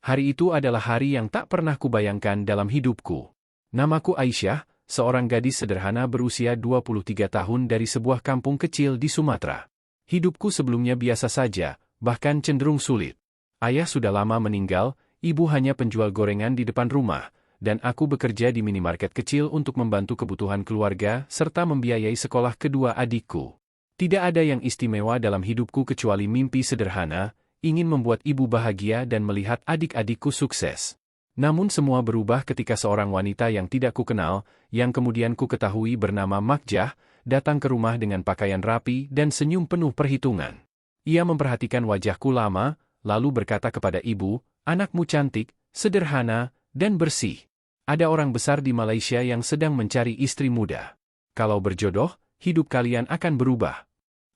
Hari itu adalah hari yang tak pernah kubayangkan dalam hidupku. Namaku Aisyah, seorang gadis sederhana berusia 23 tahun dari sebuah kampung kecil di Sumatera. Hidupku sebelumnya biasa saja, bahkan cenderung sulit. Ayah sudah lama meninggal, ibu hanya penjual gorengan di depan rumah, dan aku bekerja di minimarket kecil untuk membantu kebutuhan keluarga serta membiayai sekolah kedua adikku. Tidak ada yang istimewa dalam hidupku kecuali mimpi sederhana, ingin membuat ibu bahagia dan melihat adik-adikku sukses. Namun semua berubah ketika seorang wanita yang tidak kukenal, yang kemudian ku ketahui bernama Makjah, datang ke rumah dengan pakaian rapi dan senyum penuh perhitungan. Ia memperhatikan wajahku lama, lalu berkata kepada ibu, "Anakmu cantik, sederhana, dan bersih. Ada orang besar di Malaysia yang sedang mencari istri muda. Kalau berjodoh, hidup kalian akan berubah."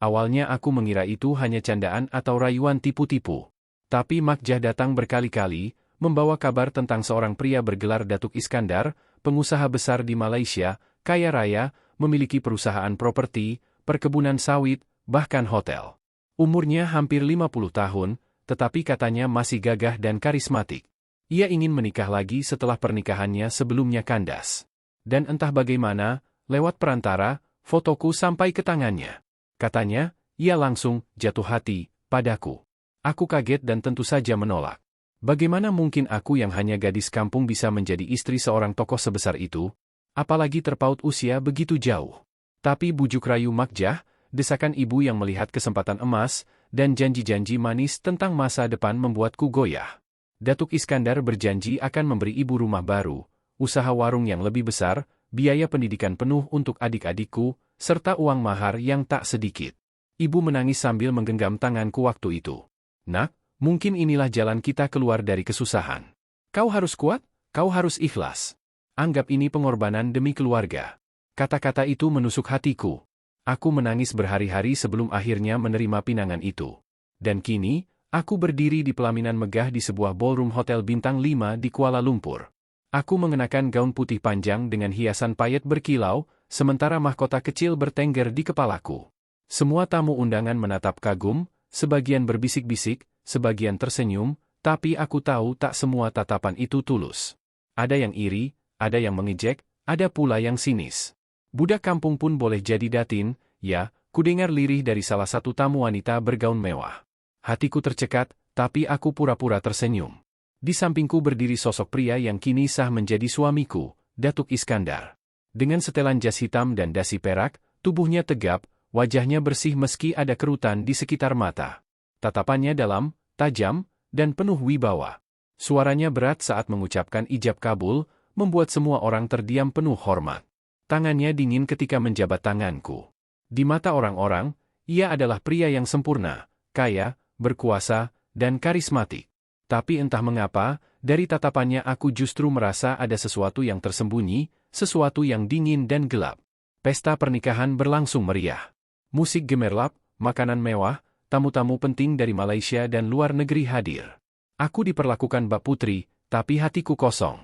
Awalnya aku mengira itu hanya candaan atau rayuan tipu-tipu. Tapi Makjah datang berkali-kali, membawa kabar tentang seorang pria bergelar Datuk Iskandar, pengusaha besar di Malaysia, kaya raya, memiliki perusahaan properti, perkebunan sawit, bahkan hotel. Umurnya hampir 50 tahun, tetapi katanya masih gagah dan karismatik. Ia ingin menikah lagi setelah pernikahannya sebelumnya kandas. Dan entah bagaimana, lewat perantara, fotoku sampai ke tangannya. Katanya, ia langsung jatuh hati padaku. Aku kaget dan tentu saja menolak. Bagaimana mungkin aku yang hanya gadis kampung bisa menjadi istri seorang tokoh sebesar itu? Apalagi terpaut usia begitu jauh. Tapi bujuk rayu Makjah, desakan ibu yang melihat kesempatan emas, dan janji-janji manis tentang masa depan membuatku goyah. Datuk Iskandar berjanji akan memberi ibu rumah baru, usaha warung yang lebih besar, biaya pendidikan penuh untuk adik-adikku, serta uang mahar yang tak sedikit. Ibu menangis sambil menggenggam tanganku waktu itu. "Nak, mungkin inilah jalan kita keluar dari kesusahan. Kau harus kuat, kau harus ikhlas. Anggap ini pengorbanan demi keluarga." Kata-kata itu menusuk hatiku. Aku menangis berhari-hari sebelum akhirnya menerima pinangan itu. Dan kini, aku berdiri di pelaminan megah di sebuah ballroom hotel bintang 5 di Kuala Lumpur. Aku mengenakan gaun putih panjang dengan hiasan payet berkilau, sementara mahkota kecil bertengger di kepalaku. Semua tamu undangan menatap kagum, sebagian berbisik-bisik, sebagian tersenyum, tapi aku tahu tak semua tatapan itu tulus. Ada yang iri, ada yang mengejek, ada pula yang sinis. Budak kampung pun boleh jadi datin, ya, kudengar lirih dari salah satu tamu wanita bergaun mewah. Hatiku tercekat, tapi aku pura-pura tersenyum. Di sampingku berdiri sosok pria yang kini sah menjadi suamiku, Datuk Iskandar. Dengan setelan jas hitam dan dasi perak, tubuhnya tegap, wajahnya bersih meski ada kerutan di sekitar mata. Tatapannya dalam, tajam, dan penuh wibawa. Suaranya berat saat mengucapkan ijab kabul, membuat semua orang terdiam penuh hormat. Tangannya dingin ketika menjabat tanganku. Di mata orang-orang, ia adalah pria yang sempurna, kaya, berkuasa, dan karismatik. Tapi entah mengapa, dari tatapannya aku justru merasa ada sesuatu yang tersembunyi, sesuatu yang dingin dan gelap. Pesta pernikahan berlangsung meriah. Musik gemerlap, makanan mewah, tamu-tamu penting dari Malaysia dan luar negeri hadir. Aku diperlakukan bak putri, tapi hatiku kosong.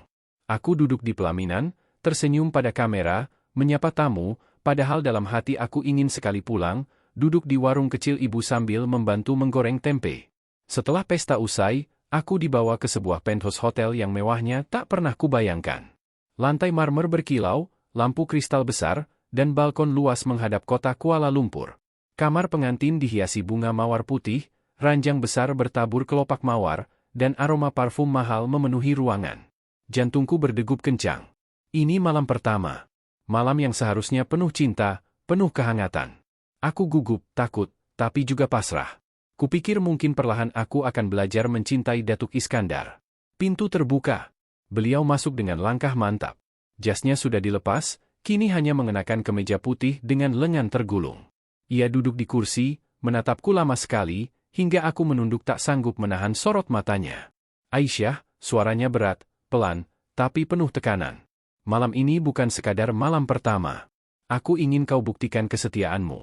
Aku duduk di pelaminan, tersenyum pada kamera, menyapa tamu, padahal dalam hati aku ingin sekali pulang, duduk di warung kecil ibu sambil membantu menggoreng tempe. Setelah pesta usai, aku dibawa ke sebuah penthouse hotel yang mewahnya tak pernah kubayangkan. Lantai marmer berkilau, lampu kristal besar, dan balkon luas menghadap kota Kuala Lumpur. Kamar pengantin dihiasi bunga mawar putih, ranjang besar bertabur kelopak mawar, dan aroma parfum mahal memenuhi ruangan. Jantungku berdegup kencang. Ini malam pertama. Malam yang seharusnya penuh cinta, penuh kehangatan. Aku gugup, takut, tapi juga pasrah. Kupikir mungkin perlahan aku akan belajar mencintai Datuk Iskandar. Pintu terbuka. Beliau masuk dengan langkah mantap. Jasnya sudah dilepas, kini hanya mengenakan kemeja putih dengan lengan tergulung. Ia duduk di kursi, menatapku lama sekali, hingga aku menunduk tak sanggup menahan sorot matanya. "Aisyah," suaranya berat, pelan, tapi penuh tekanan. "Malam ini bukan sekadar malam pertama. Aku ingin kau buktikan kesetiaanmu."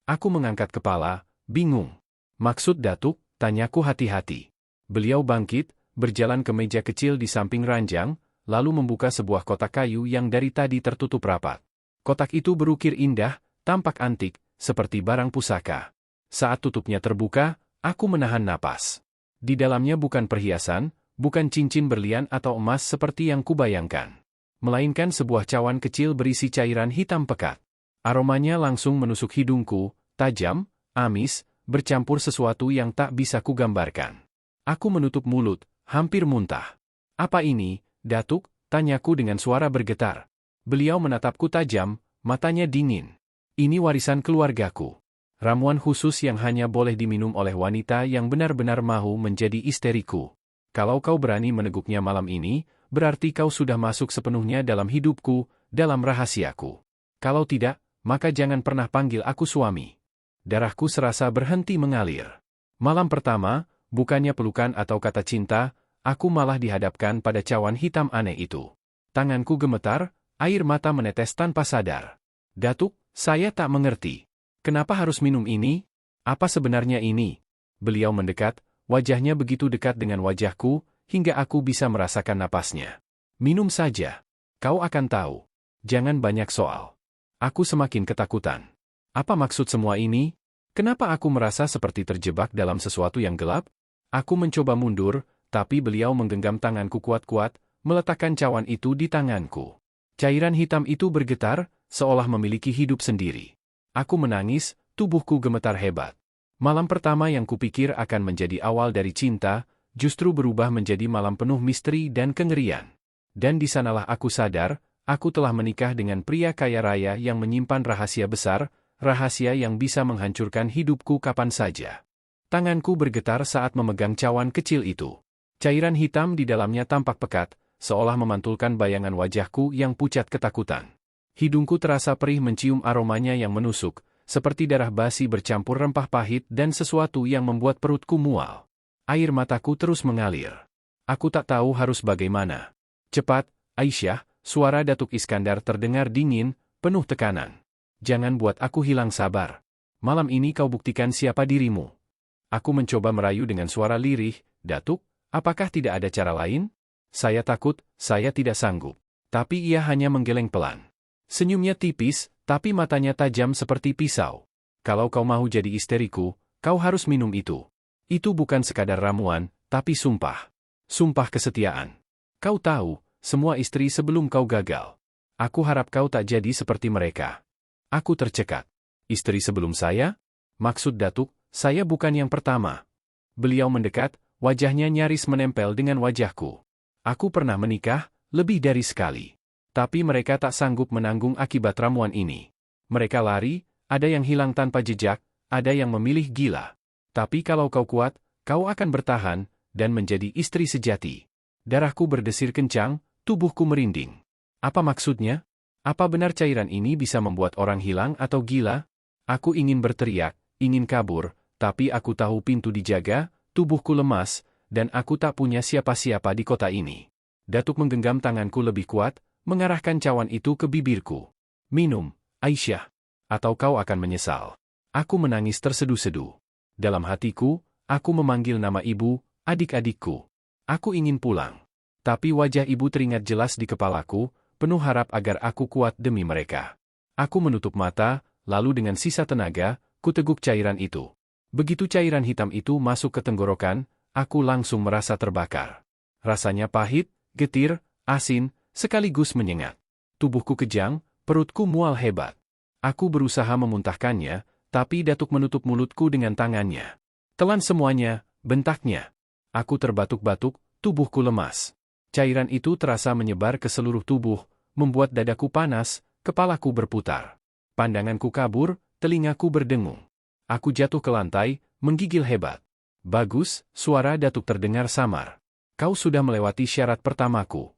Aku mengangkat kepala, bingung. "Maksud Datuk?" tanyaku hati-hati. Beliau bangkit, berjalan ke meja kecil di samping ranjang, lalu membuka sebuah kotak kayu yang dari tadi tertutup rapat. Kotak itu berukir indah, tampak antik, seperti barang pusaka. Saat tutupnya terbuka, aku menahan napas. Di dalamnya bukan perhiasan, Bukan cincin berlian atau emas seperti yang kubayangkan. Melainkan sebuah cawan kecil berisi cairan hitam pekat. Aromanya langsung menusuk hidungku, tajam, amis, bercampur sesuatu yang tak bisa kugambarkan. Aku menutup mulut, hampir muntah. Apa ini, Datuk? Tanyaku dengan suara bergetar. Beliau menatapku tajam, matanya dingin. Ini warisan keluargaku. Ramuan khusus yang hanya boleh diminum oleh wanita yang benar-benar mau menjadi isteriku. Kalau kau berani meneguknya malam ini, berarti kau sudah masuk sepenuhnya dalam hidupku, dalam rahasiaku. Kalau tidak, maka jangan pernah panggil aku suami. Darahku serasa berhenti mengalir. Malam pertama, bukannya pelukan atau kata cinta, aku malah dihadapkan pada cawan hitam aneh itu. Tanganku gemetar, air mata menetes tanpa sadar. Datuk, saya tak mengerti. Kenapa harus minum ini? Apa sebenarnya ini? Beliau mendekat, wajahnya begitu dekat dengan wajahku, hingga aku bisa merasakan napasnya. Minum saja. Kau akan tahu. Jangan banyak soal. Aku semakin ketakutan. Apa maksud semua ini? Kenapa aku merasa seperti terjebak dalam sesuatu yang gelap? Aku mencoba mundur, tapi beliau menggenggam tanganku kuat-kuat, meletakkan cawan itu di tanganku. Cairan hitam itu bergetar, seolah memiliki hidup sendiri. Aku menangis, tubuhku gemetar hebat. Malam pertama yang kupikir akan menjadi awal dari cinta, justru berubah menjadi malam penuh misteri dan kengerian. Dan di sanalah aku sadar, aku telah menikah dengan pria kaya raya yang menyimpan rahasia besar, rahasia yang bisa menghancurkan hidupku kapan saja. Tanganku bergetar saat memegang cawan kecil itu. Cairan hitam di dalamnya tampak pekat, seolah memantulkan bayangan wajahku yang pucat ketakutan. Hidungku terasa perih mencium aromanya yang menusuk, seperti darah basi bercampur rempah pahit dan sesuatu yang membuat perutku mual. Air mataku terus mengalir. Aku tak tahu harus bagaimana. Cepat, Aisyah, suara Datuk Iskandar terdengar dingin, penuh tekanan. Jangan buat aku hilang sabar. Malam ini kau buktikan siapa dirimu. Aku mencoba merayu dengan suara lirih, Datuk, apakah tidak ada cara lain? Saya takut, saya tidak sanggup. Tapi ia hanya menggeleng pelan. Senyumnya tipis, tapi matanya tajam seperti pisau. Kalau kau mau jadi isteriku, kau harus minum itu. Itu bukan sekadar ramuan, tapi sumpah. Sumpah kesetiaan. Kau tahu, semua istri sebelum kau gagal. Aku harap kau tak jadi seperti mereka. Aku tercekat. Istri sebelum saya? Maksud Datuk, saya bukan yang pertama. Beliau mendekat, wajahnya nyaris menempel dengan wajahku. Aku pernah menikah, lebih dari sekali. Tapi mereka tak sanggup menanggung akibat ramuan ini. Mereka lari, ada yang hilang tanpa jejak, ada yang memilih gila. Tapi kalau kau kuat, kau akan bertahan, dan menjadi istri sejati. Darahku berdesir kencang, tubuhku merinding. Apa maksudnya? Apa benar cairan ini bisa membuat orang hilang atau gila? Aku ingin berteriak, ingin kabur, tapi aku tahu pintu dijaga, tubuhku lemas, dan aku tak punya siapa-siapa di kota ini. Datuk menggenggam tanganku lebih kuat, mengarahkan cawan itu ke bibirku. Minum, Aisyah, atau kau akan menyesal. Aku menangis terseduh-seduh. Dalam hatiku, aku memanggil nama ibu, adik-adikku. Aku ingin pulang. Tapi wajah ibu teringat jelas di kepalaku, penuh harap agar aku kuat demi mereka. Aku menutup mata, lalu dengan sisa tenaga, kuteguk cairan itu. Begitu cairan hitam itu masuk ke tenggorokan, aku langsung merasa terbakar. Rasanya pahit, getir, asin, sekaligus menyengat. Tubuhku kejang, perutku mual hebat. Aku berusaha memuntahkannya, tapi Datuk menutup mulutku dengan tangannya. Telan semuanya, bentaknya. Aku terbatuk-batuk, tubuhku lemas. Cairan itu terasa menyebar ke seluruh tubuh, membuat dadaku panas, kepalaku berputar. Pandanganku kabur, telingaku berdengung. Aku jatuh ke lantai, menggigil hebat. Bagus, suara Datuk terdengar samar. Kau sudah melewati syarat pertamaku.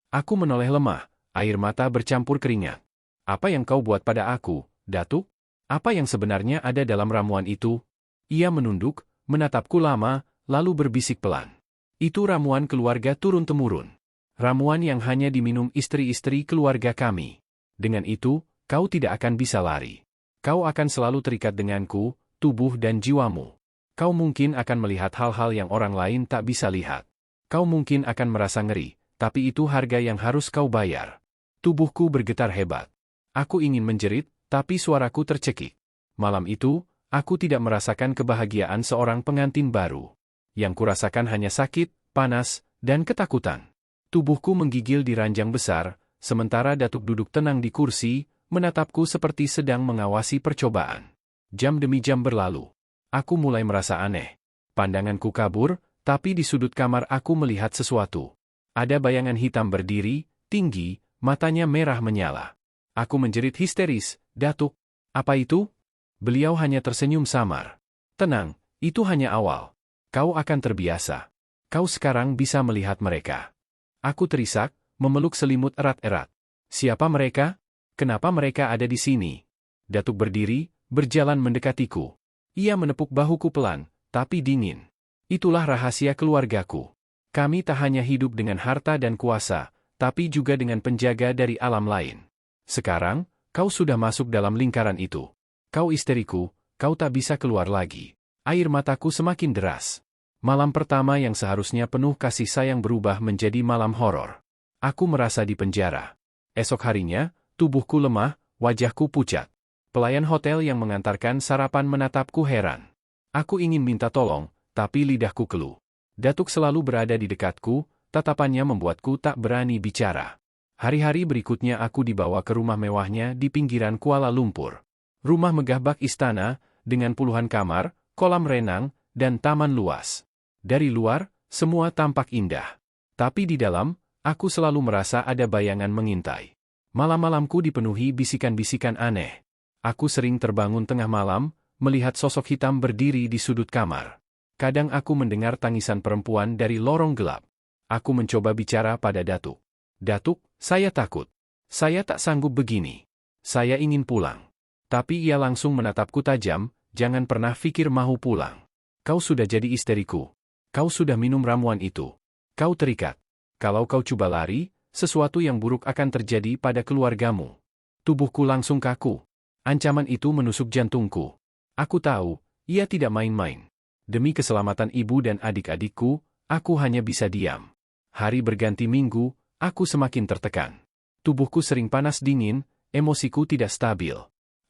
Aku menoleh lemah, air mata bercampur keringat. Apa yang kau buat pada aku, Datuk? Apa yang sebenarnya ada dalam ramuan itu? Ia menunduk, menatapku lama, lalu berbisik pelan. Itu ramuan keluarga turun-temurun. Ramuan yang hanya diminum istri-istri keluarga kami. Dengan itu, kau tidak akan bisa lari. Kau akan selalu terikat denganku, tubuh dan jiwamu. Kau mungkin akan melihat hal-hal yang orang lain tak bisa lihat. Kau mungkin akan merasa ngeri. Tapi itu harga yang harus kau bayar. Tubuhku bergetar hebat. Aku ingin menjerit, tapi suaraku tercekik. Malam itu, aku tidak merasakan kebahagiaan seorang pengantin baru. Yang kurasakan hanya sakit, panas, dan ketakutan. Tubuhku menggigil di ranjang besar, sementara Datuk duduk tenang di kursi, menatapku seperti sedang mengawasi percobaan. Jam demi jam berlalu. Aku mulai merasa aneh. Pandanganku kabur, tapi di sudut kamar aku melihat sesuatu. Ada bayangan hitam berdiri, tinggi, matanya merah menyala. Aku menjerit histeris, "Datuk, apa itu?" Beliau hanya tersenyum samar. "Tenang, itu hanya awal. Kau akan terbiasa. Kau sekarang bisa melihat mereka." Aku terisak, memeluk selimut erat-erat. "Siapa mereka? Kenapa mereka ada di sini?" Datuk berdiri, berjalan mendekatiku. Ia menepuk bahuku pelan, tapi dingin. "Itulah rahasia keluargaku. Kami tak hanya hidup dengan harta dan kuasa, tapi juga dengan penjaga dari alam lain. Sekarang, kau sudah masuk dalam lingkaran itu. Kau isteriku, kau tak bisa keluar lagi." Air mataku semakin deras. Malam pertama yang seharusnya penuh kasih sayang berubah menjadi malam horor. Aku merasa di penjara. Esok harinya, tubuhku lemah, wajahku pucat. Pelayan hotel yang mengantarkan sarapan menatapku heran. Aku ingin minta tolong, tapi lidahku keluh. Datuk selalu berada di dekatku, tatapannya membuatku tak berani bicara. Hari-hari berikutnya aku dibawa ke rumah mewahnya di pinggiran Kuala Lumpur. Rumah megah bak istana, dengan puluhan kamar, kolam renang, dan taman luas. Dari luar, semua tampak indah. Tapi di dalam, aku selalu merasa ada bayangan mengintai. Malam-malamku dipenuhi bisikan-bisikan aneh. Aku sering terbangun tengah malam, melihat sosok hitam berdiri di sudut kamar. Kadang aku mendengar tangisan perempuan dari lorong gelap. Aku mencoba bicara pada Datuk. "Datuk, saya takut. Saya tak sanggup begini. Saya ingin pulang." Tapi ia langsung menatapku tajam, "Jangan pernah pikir mau pulang. Kau sudah jadi isteriku. Kau sudah minum ramuan itu. Kau terikat. Kalau kau coba lari, sesuatu yang buruk akan terjadi pada keluargamu." Tubuhku langsung kaku. Ancaman itu menusuk jantungku. Aku tahu, ia tidak main-main. Demi keselamatan ibu dan adik-adikku, aku hanya bisa diam. Hari berganti minggu, aku semakin tertekan. Tubuhku sering panas dingin, emosiku tidak stabil.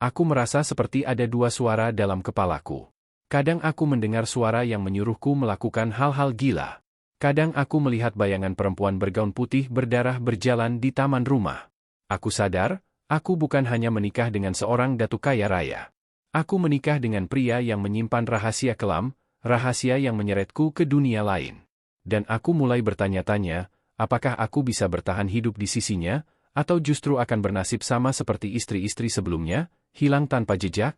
Aku merasa seperti ada dua suara dalam kepalaku. Kadang aku mendengar suara yang menyuruhku melakukan hal-hal gila. Kadang aku melihat bayangan perempuan bergaun putih berdarah berjalan di taman rumah. Aku sadar, aku bukan hanya menikah dengan seorang datuk kaya raya. Aku menikah dengan pria yang menyimpan rahasia kelam, rahasia yang menyeretku ke dunia lain. Dan aku mulai bertanya-tanya, apakah aku bisa bertahan hidup di sisinya, atau justru akan bernasib sama seperti istri-istri sebelumnya, hilang tanpa jejak?